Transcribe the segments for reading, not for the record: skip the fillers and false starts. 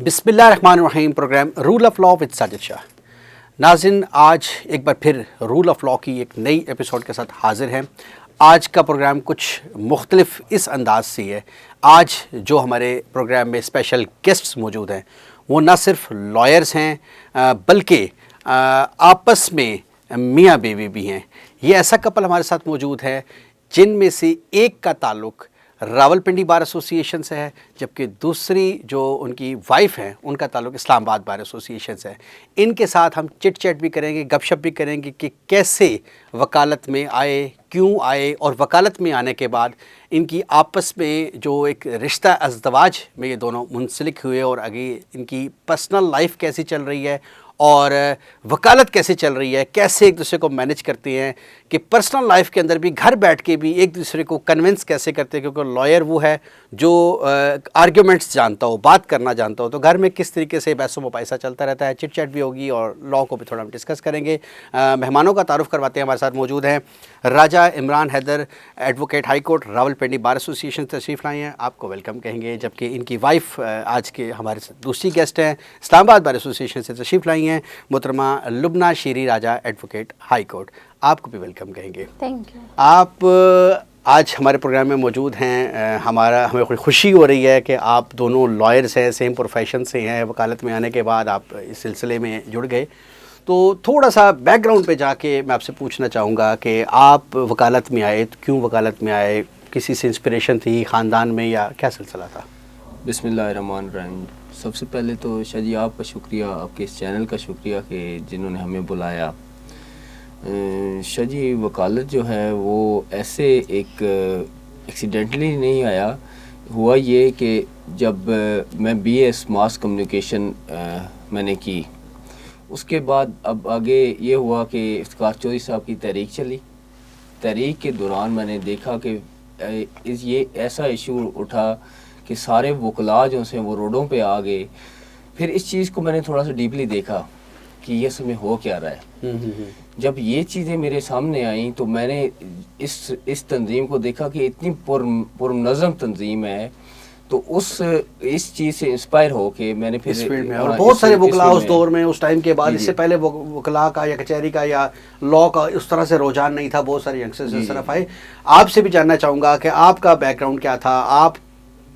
बिस्मिल्लाहिर्रहमानिर्रहीम। Program rule of law with Sajid Shah. नाज़रीन, आज एक बार फिर रूल ऑफ लॉ की एक नई एपिसोड के साथ हाज़िर हैं। आज का प्रोग्राम कुछ मुख्तलिफ इस अंदाज से है। आज जो हमारे प्रोग्राम में स्पेशल गेस्ट्स मौजूद हैं वो न सिर्फ लॉयर्स हैं बल्कि आपस में मियाँ बीवी भी हैं। ये ऐसा कपल हमारे साथ मौजूद है जिनमें से एक का ताल्लुक़ रावलपिंडी बार एसोसिएशन से है, जबकि दूसरी जो उनकी वाइफ हैं उनका ताल्लुक़ इस्लामाबाद बार एसोसिएशन से है। इनके साथ हम चिट चैट भी करेंगे, गपशप भी करेंगे कि कैसे वकालत में आए, क्यों आए, और वकालत में आने के बाद इनकी आपस में जो एक रिश्ता अज़दवाज में ये दोनों मुंसलिक हुए और आगे इनकी पर्सनल लाइफ कैसी चल रही है और वकालत कैसे चल रही है, कैसे एक दूसरे को मैनेज करते हैं कि पर्सनल लाइफ के अंदर भी घर बैठ के भी एक दूसरे को कन्विंस कैसे करते हैं, क्योंकि लॉयर वो है जो आर्ग्यूमेंट्स जानता हो, बात करना जानता हो। तो घर में किस तरीके से बहसो मुबाहिसा चलता रहता है, चिट चैट भी होगी और लॉ को भी थोड़ा हम डिस्कस करेंगे। मेहमानों का तारुफ करवाते हैं। हमारे साथ मौजूद हैं Raja Imran Haider, advocate high court Rawalpindi bar association तशरीफ़ लाई हैं, आपको वेलकम कहेंगे। जबकि इनकी वाइफ आज के हमारे दूसरी गेस्ट हैं, इस्लामाबाद बार एसोसिएशन से तशरीफ़ लाई हैं, मोहतरमा लुबना शीरी राजा, एडवोकेट हाई कोर्ट, आपको भी वेलकम कहेंगे। Thank you. आप आज हमारे प्रोग्राम में मौजूद हैं। हमें खुशी हो रही है कि आप दोनों लॉयर्स हैं, सेम प्रोफेशन से हैं। वकालत में आने के बाद आप इस सिलसिले में जुड़ गए। तो थोड़ा सा बैकग्राउंड पे जाके मैं आपसे पूछना चाहूँगा कि आप वकालत में आए तो क्यों वकालत में आए, किसी से इंस्पिरेशन थी ख़ानदान में या क्या सिलसिला था? बिस्मिल्लाहिर्रहमानिर्रहीम। सबसे पहले तो शाह जी आपका शुक्रिया, आपके इस चैनल का शुक्रिया कि जिन्होंने हमें बुलाया। शाह जी वकालत जो है वो ऐसे एक एक्सीडेंटली नहीं आया। हुआ ये कि जब मैं BS मास कम्युनिकेशन मैंने की, उसके बाद अब आगे ये हुआ कि इफ्तिखार चौधरी साहब की तहरीक चली। तहरीक के दौरान मैंने देखा कि ये ऐसा इशू उठा कि सारे वकला जो से वो रोडों पे आ गए। फिर इस चीज़ को मैंने थोड़ा सा डीपली देखा कि ये समय हो क्या रहा है। जब ये चीज़ें मेरे सामने आईं तो मैंने इस तंजीम को देखा कि इतनी पुरनज़म तंजीम है, तो इस चीज़ से इंस्पायर हो के मैंने फिर इस फील्ड में, और बहुत सारे वकला उस दौर में, उस टाइम के बाद, इससे पहले वकला का या कचहरी का या लॉ का उस तरह से रुझान नहीं था। बहुत सारे यंगस्टर्स इस तरफ आए। आपसे भी जानना चाहूँगा कि आपका बैकग्राउंड क्या था? आप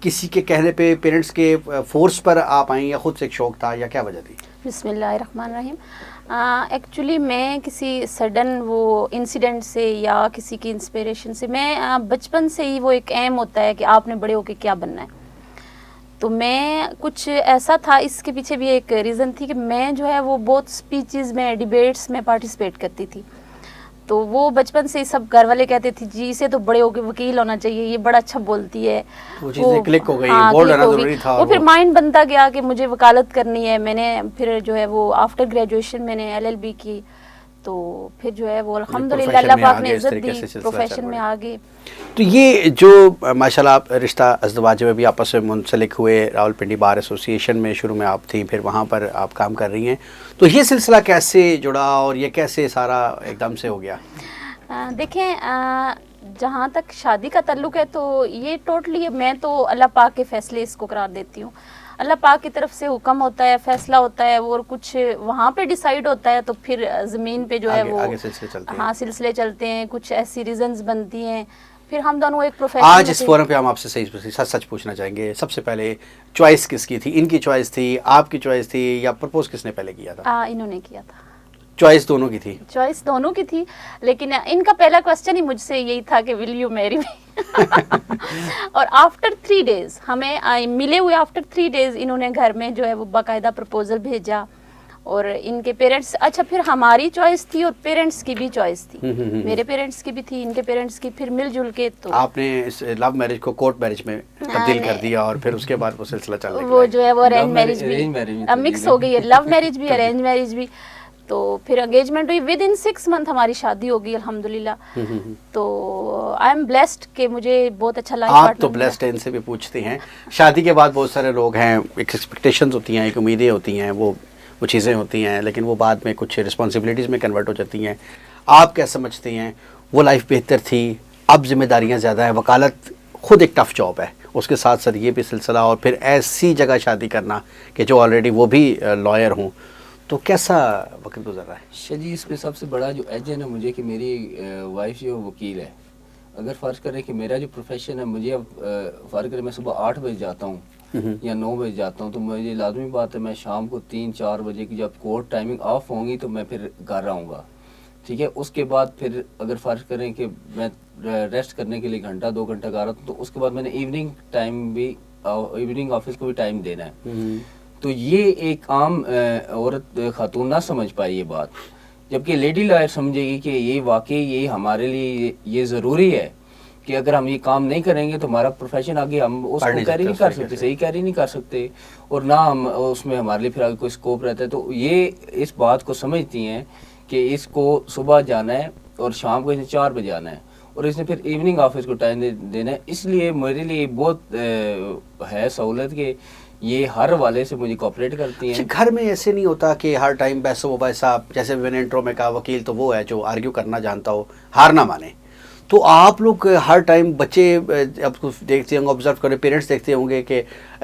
किसी के कहने पे, पेरेंट्स के फोर्स पर आप आई या ख़ुद से एक शौक़ था या क्या वजह थी? बिस्मिल्लाहिर्रहमानिर्रहीम। एक्चुअली मैं किसी सडन वो इंसिडेंट से या किसी की इंस्पिरेशन से, मैं बचपन से ही वो एक एम होता है कि आपने बड़े होके क्या बनना है। तो मैं कुछ ऐसा था, इसके पीछे भी एक रीज़न थी कि मैं जो है वो बहुत स्पीचेस में, डिबेट्स में पार्टिसिपेट करती थी। तो वो बचपन से सब घर वाले कहते थे जी इसे तो बड़े होके वकील होना चाहिए, ये बड़ा अच्छा बोलती है। वो चीज़ें क्लिक हो गई, हाँ, बोर्ड आना ज़रूरी था। वो फिर माइंड बनता गया कि मुझे वकालत करनी है। मैंने फिर जो है वो आफ्टर ग्रेजुएशन मैंने LLB की, तो फिर जो है वो अल्हम्दुलिल्लाह अल्लाह पाक ने इज्जत दी, प्रोफेशन में आ गए। तो ये जो माशाल्लाह रिश्ता अज़दवाज में भी आपस में मुंसलिक हुए, रावलपिंडी बार एसोसिएशन में शुरू में आप थी, फिर वहाँ पर आप काम कर रही हैं, तो ये सिलसिला कैसे जुड़ा और ये कैसे सारा एकदम से हो गया? देखें, जहाँ तक शादी का ताल्लुक़ है तो ये टोटली मैं तो अल्लाह पाक के फ़ैसले इसको करार देती हूँ। अल्लाह पाक की तरफ से हुक्म होता है, फ़ैसला होता है, और कुछ वहाँ पे डिसाइड होता है, तो फिर ज़मीन पे जो है वो आगे सिलसिले चलते हैं। हाँ, सिलसिले चलते हैं, कुछ ऐसी रीज़न्स बनती हैं, फिर हम दोनों एक प्रोफेशन। आज इस फोरम पे हम आपसे सच पूछना चाहेंगे, सबसे पहले चॉइस किसकी थी? इनकी चॉइस थी, आपकी चॉइस थी, या प्रपोज किसने पहले किया था? इन्होंने किया था। चॉइस दोनों की थी? चॉइस दोनों की थी, लेकिन इनका पहला क्वेश्चन ही मुझसे यही था कि विल यू मैरी मी। और आफ्टर 3 डेज हमें मिले हुए, आफ्टर 3 डेज इन्होंने घर में जो है वो बाकायदा प्रपोजल भेजा, और इनके पेरेंट्स, अच्छा फिर हमारी चॉइस थी और पेरेंट्स की भी चॉइस थी। मेरे पेरेंट्स की भी थी, इनके पेरेंट्स की, फिर मिलजुल के तो आपने इस लव मैरिज को कोर्ट मैरिज में तब्दील कर दिया, और फिर उसके बाद वो सिलसिला चल रहा है। वो जो है वो अरेंज मैरिज भी मिक्स हो गई है, लव मैरिज भी अरेंज मैरिज भी। तो फिर एंगेजमेंट हुई, विद इन 6 मंथ हमारी शादी हो गई अल्हम्दुलिल्लाह। तो आई एम ब्लेस्ड कि मुझे बहुत अच्छा लाइफ पार्टनर। आप तो ब्लेस्ड हैं, इनसे भी पूछते हैं। शादी के बाद बहुत सारे लोग हैं, एक एक्सपेक्टेशंस होती हैं, एक उम्मीदें होती हैं, वो चीज़ें होती हैं, लेकिन वो बाद में कुछ रिस्पॉन्सिबिलिटीज़ में कन्वर्ट हो जाती हैं। आप क्या समझते हैं, वो लाइफ बेहतर थी, अब जिम्मेदारियाँ ज़्यादा हैं, वकालत खुद एक टफ़ जॉब है, اس کے ساتھ ساتھ یہ بھی سلسلہ اور پھر ایسی جگہ شادی کرنا کہ جو آلریڈی وہ بھی لائر ہوں، تو کیسا وقت گزر رہا ہے؟ شجی اس میں سب سے بڑا جو ایج ہے نا مجھے کہ میری وائف جو وکیل ہے. اگر فرض کریں کہ میرا جو پروفیشن ہے، مجھے اب فرض کریں میں صبح 8 بجے جاتا ہوں یا 9 بجے جاتا ہوں، تو مجھے لازمی بات ہے میں شام کو 3-4 بجے کی جب کورٹ ٹائمنگ آف ہوں گی تو میں پھر گھر رہوں گا. ٹھیک ہے، اس کے بعد پھر اگر فرض کریں کہ میں ریسٹ کرنے کے لیے گھنٹہ 2 گھنٹہ گا رہا ہوں، تو اس کے بعد میں نے ایوننگ ٹائم بھی ایوننگ آفس کو بھی ٹائم دینا ہے. تو یہ ایک عام عورت خاتون نہ سمجھ پائی یہ بات، جبکہ لیڈی لائر سمجھے گی کہ یہ واقعی یہ ہمارے لیے یہ ضروری ہے کہ اگر ہم یہ کام نہیں کریں گے تو ہمارا پروفیشن آگے ہم اس کو کیری نہیں کر سکتے، صحیح کیری نہیں کر سکتے، اور نہ ہم اس میں ہمارے لیے پھر آگے کوئی اسکوپ رہتا ہے. تو یہ اس بات کو سمجھتی ہیں کہ اس کو صبح جانا ہے اور شام کو اس نے 4 بجے آنا ہے، اور اس نے پھر ایوننگ آفس کو ٹائم دینا ہے. اس لیے میرے لیے بہت ہے سہولت کہ یہ ہر والے سے مجھے کوپریٹ کرتی ہیں. گھر میں ایسے نہیں ہوتا کہ ہر ٹائم پیسہ وہ پیسہ، جیسے میں نے انٹرو میں کہا وکیل تو وہ ہے جو آرگیو کرنا جانتا ہو، ہار نہ مانے، تو آپ لوگ ہر ٹائم بچے اب دیکھتے ہوں گے، آبزرو کریں، پیرنٹس دیکھتے ہوں گے کہ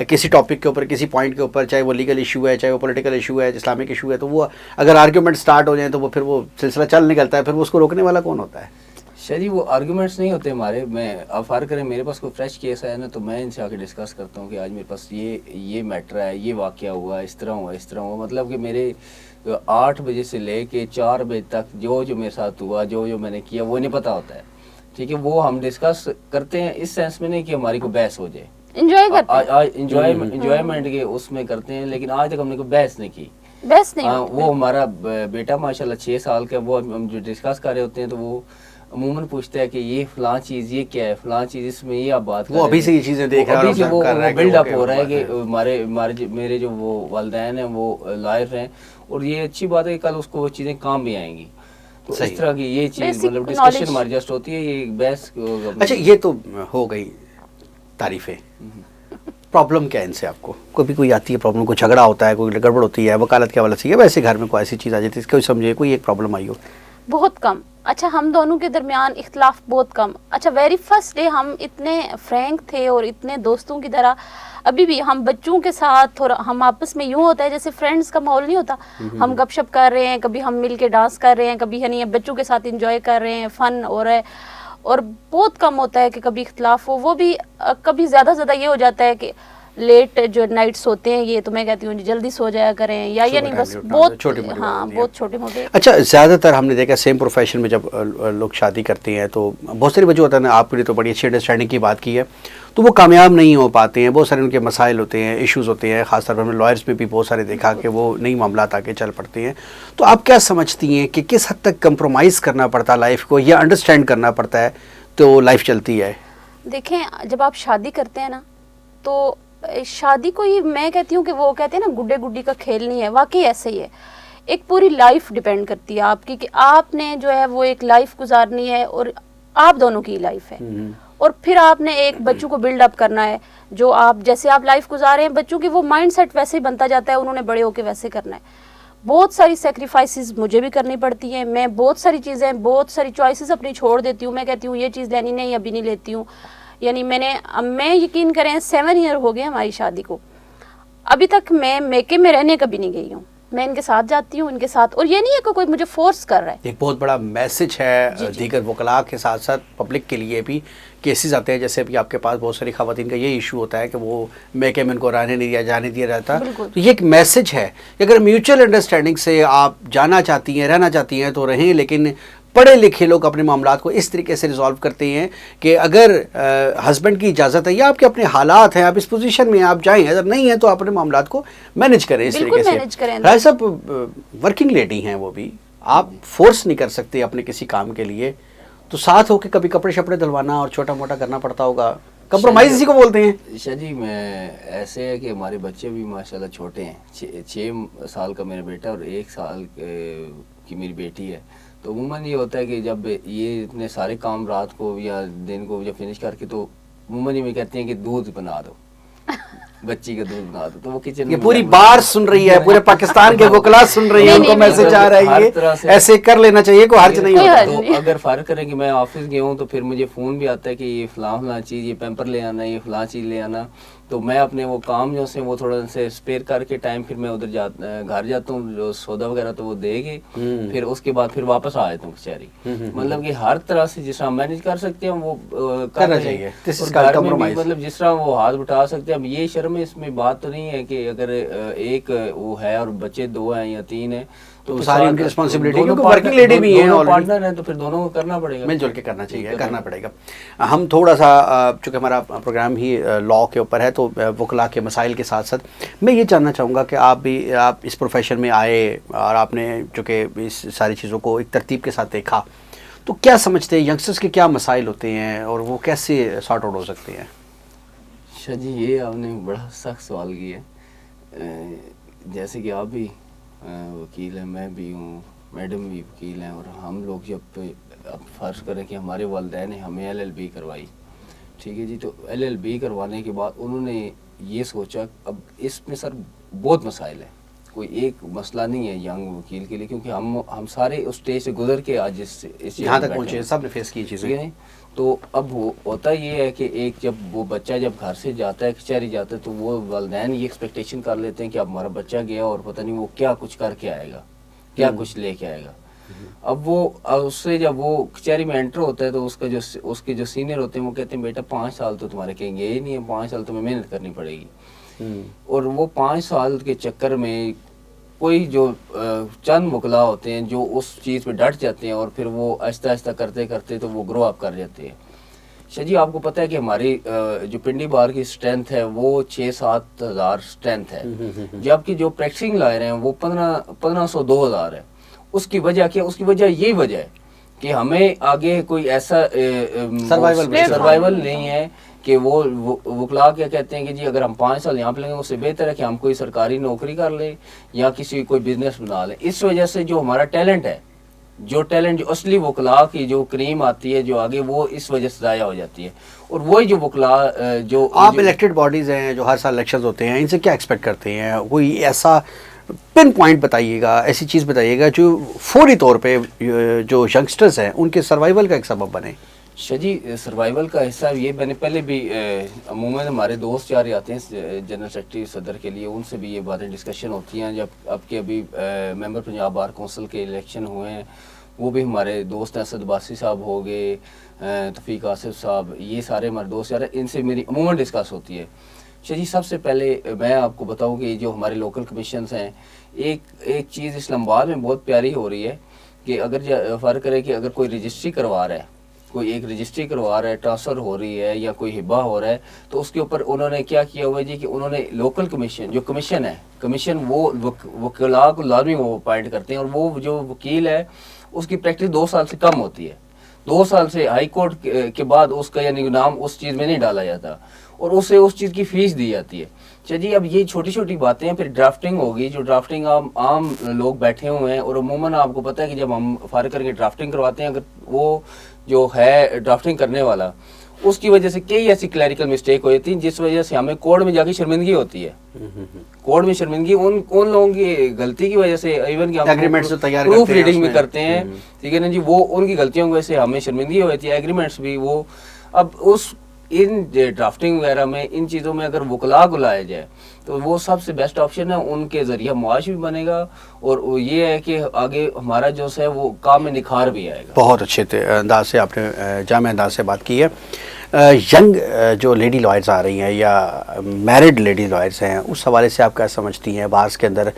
کسی ٹاپک کے اوپر، کسی پوائنٹ کے اوپر، چاہے وہ لیگل ایشو ہے، چاہے وہ پولیٹیکل ایشو ہے، اسلامک ایشو ہے، تو وہ اگر آرگیومنٹ سٹارٹ ہو جائیں تو وہ پھر وہ سلسلہ چل نکلتا ہے، پھر وہ اس کو روکنے والا کون ہوتا ہے؟ شاہ جی وہ آرگومنٹس نہیں ہوتے ہمارے. میں اب فرض کریں میرے پاس کوئی فریش کیس ہے نا، تو میں ان سے آ کے ڈسکس کرتا ہوں کہ آج میرے پاس یہ میٹر ہے، یہ واقعہ ہوا، اس طرح ہوا، اس طرح ہوا. مطلب کہ میرے 8 بجے سے لے کے 4 بجے تک جو میرے ساتھ ہوا، جو میں نے کیا، وہ نہیں پتہ ہوتا ہے. ٹھیک ہے، وہ ہم ڈسکس کرتے ہیں، اس سینس میں نہیں کہ ہماری کوئی بحث ہو جائے، انجوائے کرتے ہیں، انجوائمنٹ کے اس میں کرتے ہیں. لیکن آج تک ہم نے کوئی بحث نہیں کی. بیسٹ نہیں ہوتی. وہ ہمارا بیٹا ماشاءاللہ 6 سال کا، وہ ہم جو ڈسکس کر رہے ہوتے ہیں تو وہ عموماً پوچھتا ہے کہ یہ فلاں چیز یہ کیا ہے، فلاں چیز اس میں یہ آپ بات کر رہے ہیں. وہ ابھی سے یہ چیزیں دیکھ رہا ہے، ابھی سے وہ بلڈ اپ ہو رہا ہے کہ کہ میرے جو وہ والدین ہیں وہ لائر ہیں، اور یہ اچھی بات ہے کہ کل اس کو وہ چیزیں کام بھی آئیں گی. تو اس طرح کی یہ چیز مطلب ڈسکشن ہماری جسٹ ہوتی ہے، یہ بحث. اچھا یہ تو ہو گئی تعریفیں. پرابلم کیا ہے ان سے آپ کو؟ کبھی کوئی آتی ہے پرابلم، کوئی جھگڑا ہوتا ہے، کوئی گڑبڑ ہوتی ہے وکالت کے حوالے سے، یا ویسے گھر میں کوئی ایسی چیز آ جاتی ہے کوئی سمجھے کوئی ایک پرابلم آئی ہو؟ بہت کم. اچھا ہم دونوں کے درمیان اختلاف بہت کم. اچھا ویری فرسٹ ڈے ہم اتنے فرینک تھے اور اتنے دوستوں کی طرح، ابھی بھی ہم بچوں کے ساتھ، اور ہم آپس میں یوں ہوتا ہے جیسے فرینڈس کا ماحول نہیں ہوتا، ہم گپ شپ کر رہے ہیں، کبھی ہم مل کے ڈانس کر رہے ہیں، کبھی یعنی بچوں کے ساتھ انجوائے کر رہے ہیں، فن ہو رہا ہے. اور بہت کم ہوتا ہے کہ کبھی اختلاف ہو. وہ بھی کبھی زیادہ یہ ہو جاتا ہے کہ لیٹ جو نائٹس ہوتے ہیں، یہ تو میں کہتی ہوں جلدی سو جایا کریں، یا یعنی بس بہت ہاں بہت چھوٹے موٹے. اچھا زیادہ تر ہم نے دیکھا سیم پروفیشن میں جب لوگ شادی کرتے ہیں تو بہت ساری وجہ ہوتا ہے نا، آپ کے لیے تو بڑی اچھی انڈرسٹینڈنگ کی بات کی ہے، تو وہ کامیاب نہیں ہو پاتے ہیں. بہت سارے ان کے مسائل ہوتے ہیں، ایشوز ہوتے ہیں، خاص طور پر ہم نے لائرس میں بھی بہت سارے دیکھا کہ وہ نئی معاملات آگے چل پڑتے ہیں. تو آپ کیا سمجھتی ہیں کہ کس حد تک کمپرومائز کرنا پڑتا ہے لائف کو، یا انڈرسٹینڈ کرنا پڑتا ہے تو لائف چلتی ہے؟ دیکھیں جب آپ شادی کرتے ہیں نا، تو شادی کو ہی میں کہتی ہوں کہ وہ کہتے ہیں نا گڈے گڈی کا کھیل نہیں ہے، واقعی ایسے ہی ہے. ایک پوری لائف ڈیپینڈ کرتی ہے آپ کی، کہ آپ نے جو ہے وہ ایک لائف گزارنی ہے، اور آپ دونوں کی لائف ہے. اور پھر آپ نے ایک بچوں کو بلڈ اپ کرنا ہے، جو آپ جیسے آپ لائف گزارے ہیں بچوں کی، وہ مائنڈ سیٹ ویسے ہی بنتا جاتا ہے، انہوں نے بڑے ہو کے ویسے کرنا ہے. بہت ساری سیکریفائسز مجھے بھی کرنی پڑتی ہیں. میں بہت ساری چیزیں، بہت ساری چوائسیز اپنی چھوڑ دیتی ہوں. میں کہتی ہوں یہ چیز لینی نہیں، ابھی نہیں لیتی ہوں. یعنی میں یقین کریں 7 ایئر ہو گئے ہماری شادی کو، ابھی تک میں میکے میں رہنے کبھی نہیں گئی ہوں. میں ان کے ساتھ جاتی ہوں، ان کے ساتھ، اور یہ نہیں ہے کہ کوئی مجھے فورس کر رہا ہے. ایک بہت بڑا میسج ہے دیگر وکلاء کے ساتھ ساتھ پبلک کے لیے بھی. کیسز آتے ہیں جیسے ابھی آپ کے پاس بہت ساری خواتین کا یہ ایشو ہوتا ہے کہ وہ میکے میں ان کو رہنے نہیں دیا، جانے دیا جاتا. تو یہ ایک میسج ہے کہ اگر میوچل انڈرسٹینڈنگ سے آپ جانا چاہتی ہیں، رہنا چاہتی ہیں تو رہیں، لیکن پڑھے لکھے لوگ اپنے معاملات کو اس طریقے سے ریزالو کرتے ہیں کہ اگر ہسبینڈ کی اجازت ہے یا آپ کے اپنے حالات ہیں، آپ اس پوزیشن میں آپ جائیں، اگر نہیں ہیں تو اپنے معاملات کو مینج کریں اس طریقے سے. رائے صاحب ورکنگ لیڈی ہیں، وہ بھی آپ فورس نہیں کر سکتے اپنے کسی کام کے لیے، تو ساتھ ہو کے کبھی کپڑے شپڑے دھلوانا اور چھوٹا موٹا کرنا پڑتا ہوگا. کمپرومائز اسی کو بولتے ہیں. شاہ جی میں ایسے ہے کہ ہمارے بچے بھی ماشاءاللہ چھوٹے ہیں. 6 سال کا میرا بیٹا اور 1 سال کی میری بیٹی ہے. تو عموماً یہ ہوتا ہے کہ جب یہ اتنے سارے کام رات کو یا دن کو جب فنش کر کے، تو عموماً یہ کہتے ہیں کہ دودھ بنا دو. बच्ची का दूध बना दो, तो वो किचन ये में पूरी मैं- बार सुन रही है, पूरे पाकिस्तान के वकला सुन रही है, उनको मैसेज आ रहा हर है तरह ये से- ऐसे कर लेना चाहिए, कोई हर्ज नहीं कोई होता। हर्ज तो नहीं। अगर फर्क करें कि मैं ऑफिस गया हूँ तो फिर मुझे फ़ोन भी आता है कि ये फलां चीज़, ये पैम्पर ले आना, ये फलां चीज़ ले आना, तो मैं अपने वो काम जो से वो थोड़ा से स्पेयर करके टाइम फिर मैं उधर घर जाता हूँ, जो सौदा वगैरह तो वो देगी, फिर उसके बाद फिर वापस आ जाता हूँ कचहरी। मतलब कि हर तरह से जिस तरह मैनेज कर सकते हैं वो कर करना रहे चाहिए। हैं। This is और called घर में भी compromise. मतलब जिस तरह वो हाथ उठा सकते हैं। अब ये शर्म है, इसमें बात तो नहीं है कि अगर एक वो है और बच्चे 2 हैं या 3 हैं तो फिर सारी साथ- उनकी responsibility, दोनों क्योंकि partner- working lady भी हैं दोनों already। पार्टनर हैं तो फिर दोनों को करना पड़ेगा, मिलजुल के करना चाहिए, करना करना पड़ेगा। हम थोड़ा सा चूँकि हमारा प्रोग्राम ही लॉ के ऊपर है, तो वकला के मसाइल के साथ साथ मैं ये जानना चाहूँगा कि आप इस प्रोफेशन में आए और आपने चूँकि इस सारी चीज़ों को एक तरतीब के साथ देखा, तो क्या समझते हैं यंगस्टर्स के क्या मसाइल होते हैं और वो कैसे सॉर्ट आउट हो सकते हैं? शाह जी ये आपने बड़ा सख्त सवाल किया है। जैसे कि आप भी वकील हैं, मैं भी हूँ, मैडम भी वकील हैं, और हम लोग जब अब फ़र्ज़ करें कि हमारे वालिदैन ने हमें LLB करवाई, ठीक है जी, तो LLB करवाने के बाद उन्होंने ये सोचा अब इसमें सर बहुत मसाइल है, कोई एक मसला नहीं है यंग वकील के लिए, क्योंकि हम सारे उस स्टेज से गुजर के आज इस यहाँ तक बैठे पहुँचे, हैं। सब ने फेस की ठीक चीज़ें। है। तो अब होता ये है कि एक जब वो बच्चा जब घर से जाता है, कचहरी जाता है, तो वो वालिदैन ये एक्सपेक्टेशन कर लेते हैं कि अब हमारा बच्चा गया और पता नहीं वो क्या कुछ करके आएगा, क्या कुछ लेके आएगा। अब वो उससे जब वो कचहरी में एंटर होता है तो उसके जो सीनियर होते हैं वो कहते हैं बेटा 5 साल तो तुम्हारे कहीं गए ही नहीं है, 5 साल तुम्हें मेहनत करनी पड़ेगी। और वो 5 साल के चक्कर में कोई जो चंद मुकला होते हैं जो उस चीज़ पे डट जाते हैं और फिर वो आहिस्ता आहिस्ता करते करते तो वो ग्रो अप कर जाते हैं। शाह जी आपको पता है कि हमारी जो पिंडी बार की स्ट्रेंथ है वो 6-7 हज़ार स्ट्रेंथ है, जबकि जो प्रैक्टिसिंग लॉयर हैं वो 1500-2000 है। उसकी वजह क्या? उसकी वजह यही वजह है कि हमें आगे कोई ऐसा सर्वाइवल नहीं है कि वो वकला क्या कहते हैं कि जी अगर हम 5 साल यहाँ पे लेंगे उससे बेहतर है कि हम कोई सरकारी नौकरी कर लें या किसी कोई बिजनेस बना लें। इस वजह से जो हमारा टैलेंट है, जो असली वकला की जो क्रीम आती है जो आगे, वो इस वजह से ज़ाया हो जाती है। और वही जो वकला जो आप इलेक्टेड बॉडीज़ हैं जो हर साल इलेक्शंस होते हैं, इनसे क्या एक्सपेक्ट करते हैं? कोई ऐसा पिन पॉइंट बताइएगा, ऐसी चीज़ बताइएगा जो फौरी तौर पे जो यंगस्टर्स हैं उनके सर्वाइवल का एक सबब बने। शाह जी सर्वाइवल का हिस्सा ये मैंने पहले भी अमूमन हमारे दोस्त यार आते हैं जनरल सेक्रेटरी सदर के लिए, उनसे भी ये बातें डिस्कशन होती हैं। जब अब के अभी मेंबर पंजाब बार काउंसिल के इलेक्शन हुए हैं, वो भी हमारे दोस्त हैं, असद बासी साहब हो गए, तौफीक आसिफ साहब, ये सारे हमारे दोस्त यार, इनसे मेरी अमूमन डिस्कस होती है। शाह जी सबसे पहले मैं आपको बताऊं कि जो हमारे लोकल कमीशंस हैं, एक चीज़ इस्लामाबाद में बहुत प्यारी हो रही है कि अगर फ़र्क करे कि अगर कोई रजिस्ट्री करवा रहा है, कोई एक रजिस्ट्री करवा रहा है, ट्रांसफ़र हो रही है या कोई हिब्बा हो रहा है, तो उसके ऊपर उन्होंने क्या किया हुआ है जी कि उन्होंने लोकल कमीशन जो कमीशन है, कमीशन वो वकला को लाजमी वो अपॉइंट करते हैं, और वो जो वकील है उसकी प्रैक्टिस 2 साल से कम होती है। 2 साल से हाई कोर्ट के बाद उसका यानी नाम उस चीज़ में नहीं डाला जाता और उसे उस चीज़ की फ़ीस दी जाती है। चलिए अब ये छोटी छोटी बातें हैं। फिर ड्राफ्टिंग होगी, जो ड्राफ्टिंग आम लोग बैठे हुए हैं, और अमूमन आपको पता है कि जब हम फारिग करके ड्राफ्टिंग करवाते हैं, अगर वो जो है ड्राफ्टिंग करने वाला, उसकी वजह से कई ऐसी क्लैरिकल मिस्टेक हो जाती है जिस वजह से हमें कोर्ट में जाके शर्मिंदगी होती है। कोर्ट में शर्मिंदगी उन लोगों की गलती की वजह से, इवन कि हम एग्रीमेंट्स तैयार प्रूफ रीडिंग भी करते हैं, ठीक है ना जी, वो उनकी गलतियों की वजह से हमें शर्मिंदगी हो जाती है। एग्रीमेंट्स भी वो अब इन ड्राफ्टिंग वगैरह में, इन चीज़ों में अगर वकला को लाया जाए तो वो सबसे बेस्ट ऑप्शन है। उनके ज़रिए मुआश भी बनेगा और ये है कि आगे हमारा जो है वो काम में निखार भी आएगा। बहुत अच्छे अंदाज से आपने जामे अंदाज से बात की है। यंग जो लेडी लॉयर्स आ रही हैं या मैरिड लेडी लॉयर्स हैं, उस हवाले से आप क्या समझती हैं? बार्स के अंदर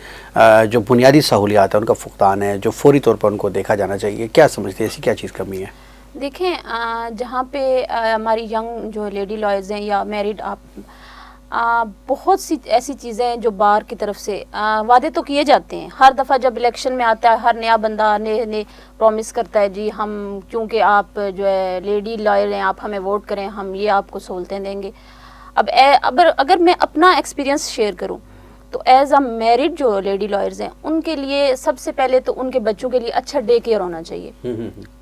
जो बुनियादी सहूलियात है उनका फुकदान है जो फौरी तौर पर उनको देखा जाना चाहिए, क्या समझती है, ऐसी क्या चीज़ कमी है? देखें जहाँ पे हमारी यंग जो लेडी लॉयर्स हैं या मैरिड, बहुत सी ऐसी चीज़ें हैं जो बार की तरफ से वादे तो किए जाते हैं। हर दफ़ा जब इलेक्शन में आता है, हर नया बंदा ने प्रॉमिस करता है जी हम, क्योंकि आप जो है लेडी लॉयर हैं, आप हमें वोट करें, हम ये आपको सहूलतें देंगे। अब अगर मैं अपना एक्सपीरियंस शेयर करूं तो एज अ मैरिड जो लेडी लॉयर्स हैं उनके लिए सबसे पहले तो उनके बच्चों के लिए अच्छा डे केयर होना चाहिए।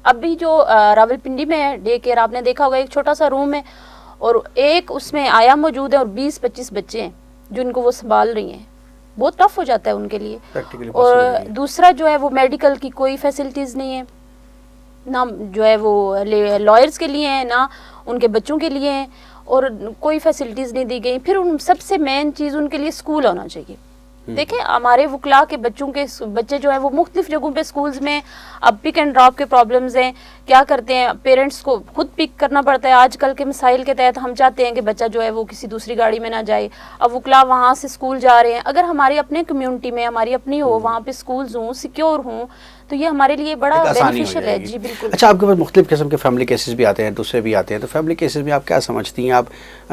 अभी जो रावलपिंडी में डे केयर आपने देखा होगा, एक छोटा सा रूम है और एक उसमें आया मौजूद है और 20-25 बच्चे हैं। جن کو وہ سنبھال رہی ہیں، بہت ٹف ہو جاتا ہے ان کے لیے. Practically اور possible نہیں ہے. دوسرا جو ہے وہ میڈیکل کی کوئی فیسلٹیز نہیں ہے، نہ جو ہے وہ لائرز کے لیے ہیں، نہ ان کے بچوں کے لیے ہیں، اور کوئی فیسلٹیز نہیں دی گئی. پھر ان سب سے مین چیز ان کے لیے اسکول ہونا چاہیے. دیکھیں ہمارے وکلاء کے بچے جو ہیں وہ مختلف جگہوں پہ اسکولز میں اب پک اینڈ ڈراپ کے پرابلمز ہیں. کیا کرتے ہیں پیرنٹس کو خود پک کرنا پڑتا ہے. آج کل کے مسائل کے تحت ہم چاہتے ہیں کہ بچہ جو ہے وہ کسی دوسری گاڑی میں نہ جائے. اب وکلاء وہاں سے اسکول جا رہے ہیں. اگر ہماری اپنے کمیونٹی میں ہماری اپنی ہو، وہاں پہ اسکولز ہوں، سیکیور ہوں، تو یہ ہمارے لیے بڑا بینیفیشل ہے. جی بالکل. اچھا، آپ کے پاس مختلف قسم کے فیملی کیسز بھی آتے ہیں، دوسرے بھی آتے ہیں، تو فیملی کیسز میں آپ کیا سمجھتی ہیں؟ آپ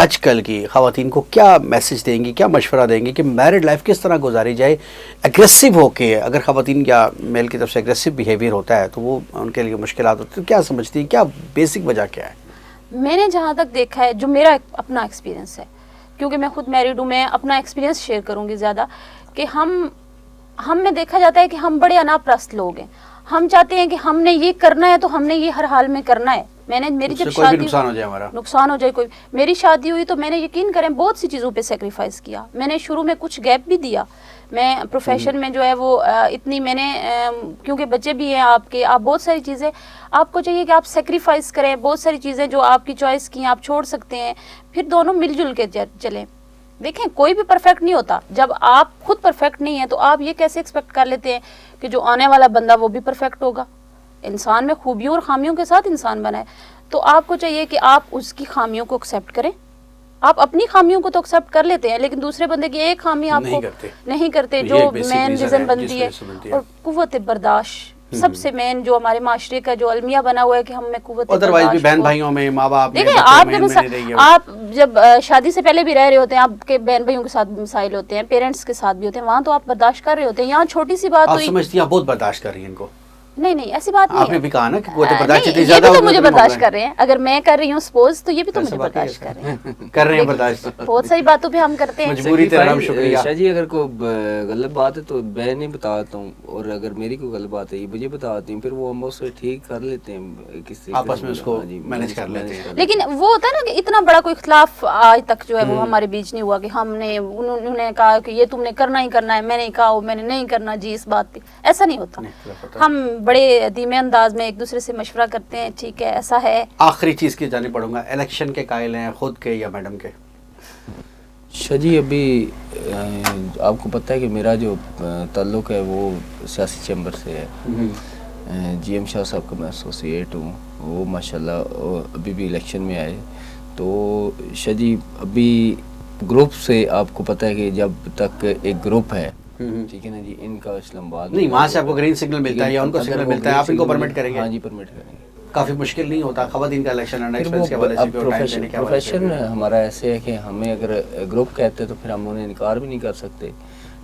آج کل کی خواتین کو کیا میسج دیں گی، کیا مشورہ دیں گی کہ میرڈ لائف کس طرح گزاری جائے اگریسو ہو کے؟ اگر خواتین یا میل کی طرف سے اگریسو بیہیویئر ہوتا ہے تو وہ ان کے لیے مشکلات ہوتی ہیں. کیا سمجھتی ہیں، کیا بیسک وجہ کیا ہے؟ میں نے جہاں تک دیکھا ہے، جو میرا اپنا ایکسپیرینس ہے، کیونکہ میں خود میریڈ ہوں، میں اپنا ایکسپیرینس شیئر کروں گی زیادہ، کہ ہم میں دیکھا جاتا ہے کہ ہم بڑے انا پرست لوگ ہیں. ہم چاہتے ہیں کہ ہم نے یہ کرنا ہے تو ہم نے یہ ہر حال میں کرنا ہے. میری جب شادی نقصان ہو جائے کوئی، میری شادی ہوئی تو میں نے یقین کریں بہت سی چیزوں پہ سیکریفائس کیا. میں نے شروع میں کچھ گیپ بھی دیا. میں پروفیشن میں جو ہے وہ اتنی میں نے کیونکہ بچے بھی ہیں آپ کے، آپ بہت ساری چیزیں آپ کو چاہیے کہ آپ سیکریفائس کریں. بہت ساری چیزیں جو آپ کی چوائس کی ہیں آپ چھوڑ سکتے ہیں، پھر دونوں مل جل کے چلیں. دیکھیں کوئی بھی پرفیکٹ نہیں ہوتا. جب آپ خود پرفیکٹ نہیں ہیں تو آپ یہ کیسے ایکسپیکٹ کر لیتے ہیں کہ جو آنے والا بندہ وہ بھی پرفیکٹ ہوگا؟ انسان میں خوبیوں اور خامیوں کے ساتھ انسان بنا ہے. تو آپ کو چاہیے کہ آپ اس کی خامیوں کو ایکسیپٹ کریں. آپ اپنی خامیوں کو تو ایکسیپٹ کر لیتے ہیں، لیکن دوسرے بندے کی ایک خامی آپ کو نہیں کرتے، جو مین ریزن بنتی ہے. اور قوت برداشت سب سے مین جو ہمارے معاشرے کا جو المیہ بنا ہوا ہے کہ ہم میں قوت ادروائز بھی بہن بھائیوں میں، ماں باپ میں، دیکھیں آپ جب شادی سے پہلے بھی رہ رہے ہوتے ہیں، آپ کے بہن بھائیوں کے ساتھ مسائل ہوتے ہیں، پیرنٹس کے ساتھ بھی ہوتے ہیں، وہاں تو آپ برداشت کر رہے ہوتے ہیں. یہاں چھوٹی سی بات آپ سمجھتی ہیں آپ بہت برداشت کر رہی ہیں ان کو؟ نہیں ایسی بات نہیں. آپ نے بھی کہا نا کہ قوت برداشت اتنی یہ زیادہ بھی تو مجھے برداشت کر رہے ہیں. اگر میں کر رہی ہوں سپوز تو یہ بھی تو مجھے برداشت کر رہے ہیں. کر رہے ہیں برداشت. بہت ساری باتوں پہ ہم کرتے ہیں مجبوری تیرا شکریہ. شاہ جی اگر کوئی غلط بات ہے تو میں نہیں بتاتا ہوں، اور اگر میری کوئی غلط بات ہے یہ مجھے بتاتی ہوں، پھر وہ ہم اس سے ٹھیک کر لیتے ہیں، کسی آپس میں اس کو مینج کر لیتے ہیں. لیکن وہ ہوتا ہے نا کہ اتنا بڑا کوئی اختلاف آج تک جو ہے وہ ہمارے بیچ نہیں ہوا کہ ہم نے انہوں نے کہا کہ یہ تم نے کرنا ہی کرنا ہے، میں نے کہا میں نے نہیں کرنا جی اس بات پہ. ایسا نہیں ہوتا. ہم بڑے دھیمے انداز میں ایک دوسرے سے مشورہ کرتے ہیں، ٹھیک ہے ایسا ہے. آخری چیز کی جانب پڑھوں گا، الیکشن کے قائل ہیں خود کے یا میڈم کے؟ شاہ جی ابھی آپ کو پتہ ہے کہ میرا جو تعلق ہے وہ سیاسی چیمبر سے ہے. جی ایم شاہ صاحب کا میں ایسوسیٹ ہوں. وہ ماشاءاللہ ابھی بھی الیکشن میں آئے. تو شاہ جی ابھی گروپ سے آپ کو پتہ ہے کہ جب تک ایک گروپ ہے، ٹھیک ہے نا جی، ان کا اسلام آباد نہیں، وہاں سے آپ کو گرین سگنل ملتا ہے یا ان کو سگنل ملتا ہے، آپ ان کو پرمٹ کریں گے؟ ہاں جی پرمٹ کریں گے. کافی مشکل نہیں ہوتا خواتین کا الیکشن لڑنا ایکسپیرینس کے حوالے سے؟ پروفیشن ہمارا ایسے ہے کہ ہمیں اگر گروپ کہتے ہیں تو پھر ہم انہیں انکار بھی نہیں کر سکتے،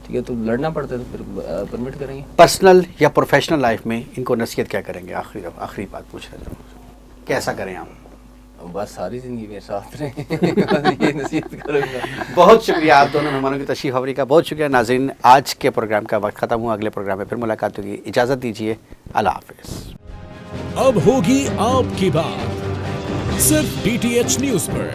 ٹھیک ہے، تو لڑنا پڑتا ہے تو پھر پرمٹ کریں گے. پرسنل یا پروفیشنل لائف میں ان کو نصیحت کیا کریں گے؟ آخری بات پوچھ رہے ہیں، کیسا کریں ہم؟ بس ساری زندگی میرے ساتھ رہیں، یہ نصیحت کروں گا. بہت شکریہ آپ دونوں مہمانوں کی تشریف آوری کا. بہت شکریہ. ناظرین آج کے پروگرام کا وقت ختم ہوا. اگلے پروگرام میں پھر ملاقات ہوگی. اجازت دیجیے. اللہ حافظ. اب ہوگی آپ کی بات صرف DTH نیوز پر.